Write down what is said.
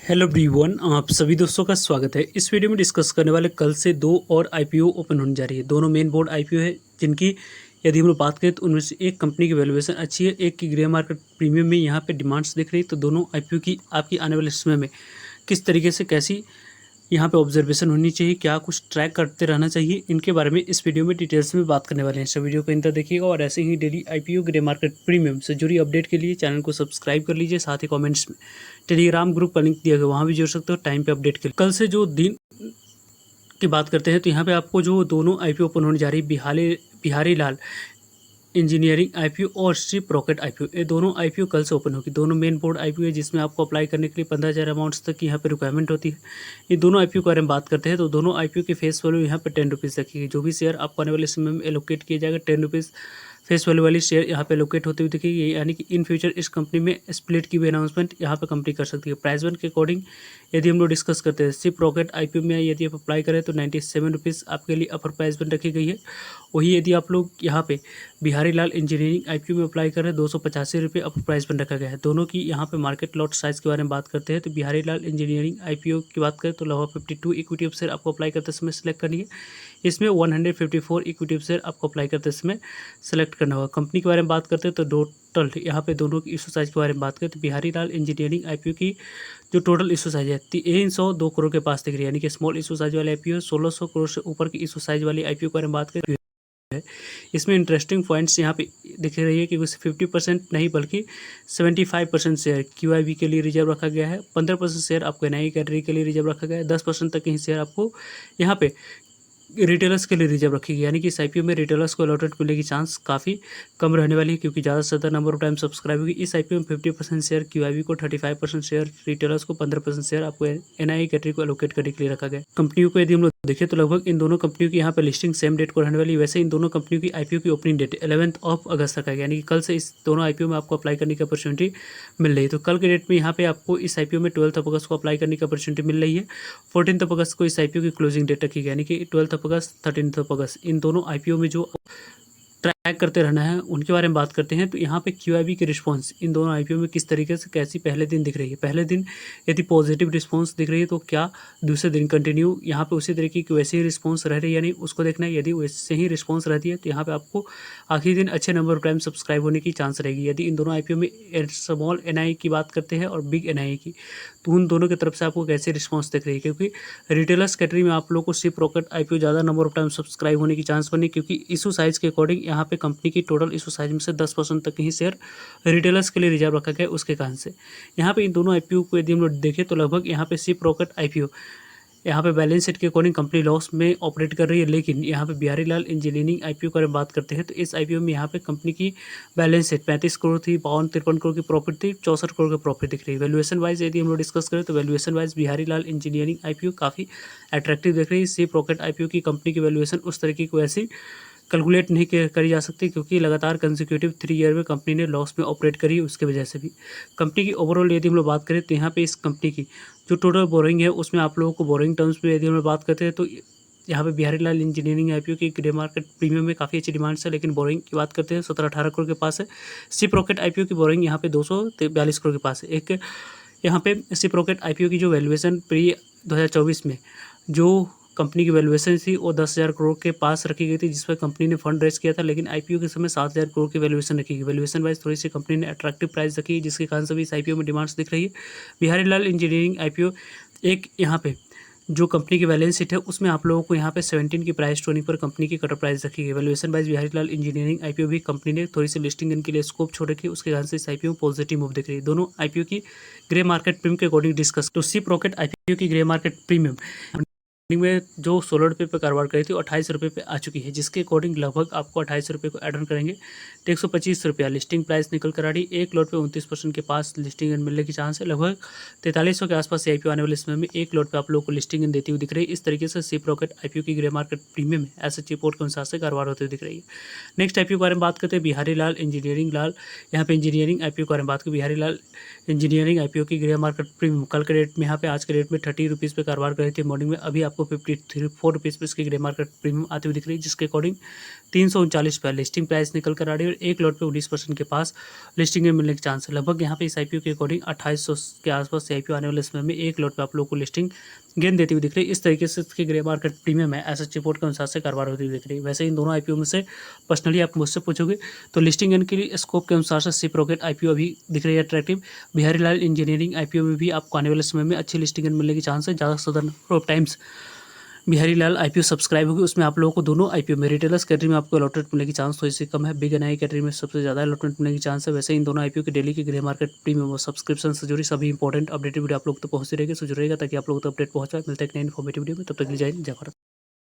Hello everyone, आप सभी दोस्तों का स्वागत है। इस वीडियो में डिस्कस करने वाले कल से दो और आईपीओ ओपन होने जा रही है। दोनों मेन बोर्ड आईपीओ है, जिनकी यदि हम लोग बात करें तो उनमें से एक कंपनी की वैल्यूएशन अच्छी है, एक की ग्रे मार्केट प्रीमियम में यहाँ पे डिमांड्स दिख रही है। तो दोनों आईपीओ की आपकी आने वाले समय में किस तरीके से कैसी यहाँ पे ऑब्जर्वेशन होनी चाहिए, क्या कुछ ट्रैक करते रहना चाहिए, इनके बारे में इस वीडियो में डिटेल्स में बात करने वाले हैं। सब वीडियो को इंतर देखिएगा और ऐसे ही daily IPO grey market premium से जुड़ी अपडेट के लिए चैनल को सब्सक्राइब कर लीजिए। साथ ही कमेंट्स में टेलीग्राम ग्रुप का लिंक दिया गया, वहाँ भी जुड़ सकते हो टाइम पे अपडेट के लिए। कल से जो दिन की बात करते हैं तो यहाँ पे आपको जो दोनों आईपीओ ओपन होने जा रही है, बिहारी लाल इंजीनियरिंग आईपीओ और शिप रॉकेट आईपीओ, ये दोनों आईपीओ कल से ओपन होगी। दोनों मेन बोर्ड आईपीओ है, जिसमें आपको अप्लाई करने के लिए 15,000 अमाउंट्स तक की यहाँ पे रिक्वायरमेंट होती है। ये दोनों आईपीओ के बारे में बात करते हैं तो दोनों आईपीओ की फेस वैल्यू यहाँ पे 10 रुपीज़ रखी है। जो भी शेयर आपको आने वाले समय में एलोकेट किया जाएगा 10 रुपीज़ फेस वैल्यू वाली शेयर यहाँ पे एलोकेट होते हुए दिखेगी। यानी कि इन फ्यूचर इस कंपनी में स्प्लिट की भी अनाउंसमेंट यहाँ पे कंपनी कर सकती है। प्राइस वन के अकॉर्डिंग यदि हम लोग डिस्कस करते हैं, शिप रॉकेट आईपीओ में यदि आप अप्लाई करें तो 97 रुपीज़ आपके लिए अपर प्राइस बन रखी गई है। वही यदि आप लोग यहाँ पे बिहारी लाल इंजीनियरिंग आईपीओ में अप्लाई करें 285 रुपये अपर प्राइस बन रखा गया है। दोनों की यहाँ पे मार्केट लॉट साइज़ के बारे में बात करते हैं तो बिहारी लाल इंजीनियरिंग आईपीओ की बात करें तो लगभग 52 इक्विटी शेयर आपको अप्लाई करते समय सेलेक्ट करनी है। इसमें 154 इक्विटी शेयर आपको अप्लाई करते समय सेलेक्ट करना होगा। कंपनी के बारे में बात करते हैं तो टोटल यहाँ पे दोनों की इशू साइज के बारे में बात करें तो बिहारी लाल इंजीनियरिंग आईपीओ की जो टोटल इशू साइज है 302 करोड़ के पास दिख रही है। यानी कि स्मॉल इशू साइज वाले आईपीओ 1600 करोड़ से ऊपर की इशू साइज वाली आईपीओ के बारे में बात करें। इसमें इंटरेस्टिंग पॉइंट्स यहाँ पे दिख रही है कि उसे 50% नहीं बल्कि 75% शेयर क्यूआईबी के लिए रिजर्व रखा गया है। 15% शेयर आपको एनआई कैटेगरी के लिए रिजर्व रखा गया है। 10% तक के शेयर आपको यहाँ पे रिटेलर्स के लिए रिजर्व रखी गई। यानी कि इस आईपीओ में रिटेलर्स को अलॉटेड मिलने की चांस काफ़ी कम रहने वाली है, क्योंकि ज़्यादा से ज़्यादा नंबर ऑफ टाइम सब्सक्राइब होगी। इस आईपीओ में 50% शेयर क्यूआईबी को, 35% शेयर रिटेलर्स को, 15% शेयर आपको एनआई कैटेगरी को एलोकेट करने के लिए रखा गया। कंपनियों को यदि हम लोग देखें तो लगभग इन दोनों कंपनियों की यहाँ पे लिस्टिंग सेम डेट को रहने वाली है। वैसे इन दोनों कंपनियों की आईपीओ की ओपनिंग डेट 11 अगस्त तक है। यानी कि कल से इस दोनों आईपीओ में आपको अप्लाई करने की अपॉर्चुनिटी मिल रही है। तो कल के डेट में यहाँ पे आपको इस आईपीओ में 12 अगस्त को अप्लाई करने की अपॉर्चुनिटी मिल रही है। 14 अगस्त को इस आईपीओ की क्लोजिंग डेट रखी गई। यानी कि 12 अगस्त 13 अगस्त इन दोनों आईपीओ में जो ट्रैक करते रहना है उनके बारे में बात करते हैं। तो यहाँ पे क्यूआईबी की रिस्पांस इन दोनों आईपीओ में किस तरीके से कैसी पहले दिन दिख रही है। पहले दिन यदि पॉजिटिव रिस्पांस दिख रही है तो क्या दूसरे दिन कंटिन्यू यहाँ पे उसी तरीके की वैसे ही रिस्पांस रह रही है, यानी उसको देखना है। यदि वैसे ही रिस्पांस रहती है तो यहाँ पे आपको आखिरी दिन अच्छे नंबर ऑफ टाइम सब्सक्राइब होने की चांस रहेगी। यदि इन दोनों आईपीओ में स्मॉल एनआई की बात करते हैं और बिग एनआई की, तो उन दोनों की तरफ से आपको कैसे रिस्पांस दिख रही है। क्योंकि रिटेलर्स कैटेगरी में आप लोगों को शिप रॉकेट आईपीओ ज़्यादा नंबर ऑफ टाइम सब्सक्राइब होने की चांस बनी, क्योंकि इशू साइज के अकॉर्डिंग यहाँ पे कंपनी की टोटल इशू साइज में से 10% तक ही शेयर रिटेलर्स के लिए रिजर्व रखा गया। उसके कारण से यहाँ पे इन दोनों आईपीओ को यदि हम लोग देखें तो लगभग यहाँ पे शिप रॉकेट आईपीओ यहाँ पे बैलेंस शीट के अकॉर्डिंग कंपनी लॉस में ऑपरेट कर रही है। लेकिन यहाँ पे बिहारी लाल इंजीनियरिंग आईपीओ की बात करते हैं तो इस आईपीओ में यहाँ पे कंपनी की बैलेंस शीट 35 करोड़ थी, 53 करोड़ की प्रॉफिट थी, 64 करोड़ की प्रॉफिट दिख रही है। वैल्यूएशन वाइज यदि हम लोग डिस्कस करें तो वैल्यूएशन वाइज बिहारी लाल इंजीनियरिंग आईपीओ काफ़ी अट्रैक्टिव दिख रही है। शिप रॉकेट आईपीओ की कंपनी की वैल्यूएशन उस तरीके की वैसी कैलकुलेट नहीं करी जा सकती, क्योंकि लगातार कंसेक्यूटिव 3 ईयर में कंपनी ने लॉस में ऑपरेट करी है। उसके वजह से भी कंपनी की ओवरऑल यदि हम लोग बात करें तो यहाँ पे इस कंपनी की जो टोटल बोरिंग है उसमें आप लोगों को बोरिंग टर्म्स में यदि हम लोग बात करते हैं तो यहाँ पे बिहारी लाल इंजीनियरिंग आईपीओ की ग्रे मार्केट प्रीमियम में काफ़ी अच्छी डिमांड है। लेकिन बोरिंग की बात करते हैं 17-18 करोड़ के पास है। शिप रॉकेट आईपीओ की बोरिंग यहाँ पे 242 करोड़ के पास है। एक यहाँ पे शिप रॉकेट आईपीओ की जो वैल्यूएशन प्री 2024 में जो कंपनी की वैल्यूएशन थी वो 10,000 करोड़ के पास रखी गई थी, जिस पर कंपनी ने फंड रेज किया था। लेकिन आईपीओ के समय 7,000 करोड़ की वैल्यूएशन रखी गई। वैल्यूएशन वाइज थोड़ी सी कंपनी ने अट्रैक्टिव प्राइस रखी है, जिसके कारण से भी इस आईपीओ में डिमांड्स दिख रही है। बिहारी लाल इंजीनियरिंग आईपीओ एक यहाँ पे जो कंपनी की बैलेंस शीट है उसमें आप लोगों को यहाँ पे 17 की प्राइस टोनी पर कंपनी की कटर प्राइस रखी है। वैल्यूएशन वाइज बिहारी लाल इंजीनियरिंग आईपीओ भी कंपनी ने थोड़ी सी लिस्टिंग इनके लिए स्कोप छोड़ रखी है। उसके कारण से इस आईपीओ में पॉजिटिव मूव दिख रही है। दोनों आईपीओ की ग्रे मार्केट प्रीमियम के अकॉर्डिंग डिस्कस तो शिप रॉकेट आईपीओ की ग्रे मार्केट प्रीमियम में जो 16 रुपये पे कारोबार करी थी 28 रुपये पे आ चुकी है, जिसके अकॉर्डिंग लगभग आपको 28 रुपये को एड ऑन करेंगे तो 125 रुपया लिस्टिंग प्राइस निकल कर आ रही। एक लॉट पे 29% के पास लिस्टिंग इन मिलने की चांस है। लगभग 4300 के आसपास आईपीओ आने वाले समय में एक लॉट पे आप लोगों को लिस्टिंग इन देती हुई दिख रही है। इस तरीके से शिप रॉकेट आईपीओ की ग्रे मार्केट प्रीमियम है ऐसे रिपोर्ट के अनुसार से कारोबार होते हुए दिख रही है। नेक्स्ट आईपीओ के बारे में बात करते हैं बिहारी लाल इंजीनियरिंग लाल। यहाँ पे इंजीनियरिंग आईपीओ के बारे में बात करें, बिहारी लाल इंजीनियरिंग आईपीओ की ग्रे मार्केट प्रीमियम कल के रेट में यहाँ पे आज के रेट में 30 रुपीज़ पे कारोबार कर रही थी मॉर्निंग में। अभी आपको 54 रुपीज़ पे इसकी ग्रे मार्केट प्रीमियम आती हुई दिख रही है, जिसके अकॉर्डिंग ₹339 लिस्टिंग प्राइस निकल कर आ रही है और एक लॉट पे 19% के पास लिस्टिंग में मिलने के चांस है। लगभग यहाँ पे इस आईपीओ के अकॉर्डिंग 2800 के आसपास से आईपीओ आने वाले समय में एक लॉट पे आप लोगों को लिस्टिंग गेंद देती हुई दिख रही है। इस तरीके से इसकी ग्रे मार्केट प्रीमियम है, एसएच रिपोर्ट के अनुसार से कारोबार होती हुई दिख रही है। वैसे इन दोनों आईपीओ में से पर्सनली आप मुझसे पूछोगे तो लिस्टिंग गेंद के लिए स्कोप के अनुसार से सिप रॉकेट आईपीओ अभी दिख रही है अट्रैक्टिव। बिहारी लाल इंजीनियरिंग आईपीओ में भी आपको आने वाले समय में अच्छी लिस्टिंग गेंद मिलने की चांस है। ज़्यादा सदर number of times Bihari Lal IPO subscribe होगी उसमें आप लोगों को दोनों आईपीओ में रिटेलर्स कैटेगरी में आपको अलॉटमेंट मिलने की चांस थोड़ी सी कम है। बिग एनआई कैटेगरी में सबसे ज़्यादा अलॉटमेंट मिलने की चांस है। वैसे इन दोनों आईपीओ के डेली की ग्रे मार्केट प्रीमियम और सब्सक्रिप्शन से जुड़ी सभी इंपॉर्टेंट अपडेटेड वीडियो आप लोग तक पहुंचती रहेगी, सो जुड़ेगा ताकि आप लोगों तक अपडेट पहुंच जाए। मिलते हैं एक नई इन्फॉर्मेटिव वीडियो में, तब तक के लिए जय हिंद, जय भारत।